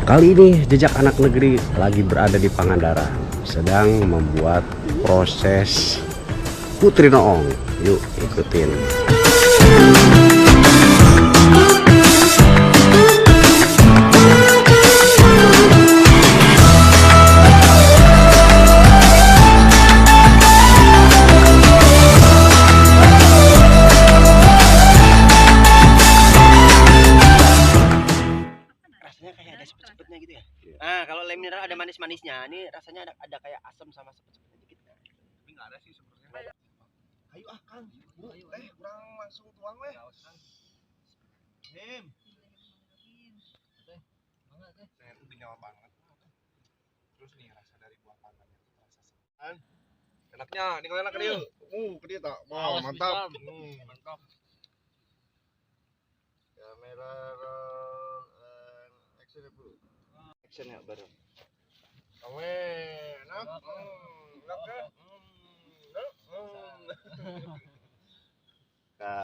Kali ini Jejak Anak Negeri lagi berada di Pangandaran, sedang membuat proses Putri Noong. Yuk ikutin. Rasanya kayak ada sepet-sepetnya gitu ya. Nah, kalau lem mineral ada manis-manisnya. Ini rasanya ada kayak asam sama sepet-sepetnya dikit. Nah. Tapi nggak ada sih sebenarnya. Ayo ah Kang, kurang langsung tuang weh. Him. Saya tuh kenyal banget. Terus nih rasa dari buah pandannya tuh terasa segar. Enaknya, ini kalau enak dia. Dia tak. Wow, mantap. Mantap. Kamera roll and action ya, Bu. Action ya baru. Kawe, enak. Enak ya. Enak.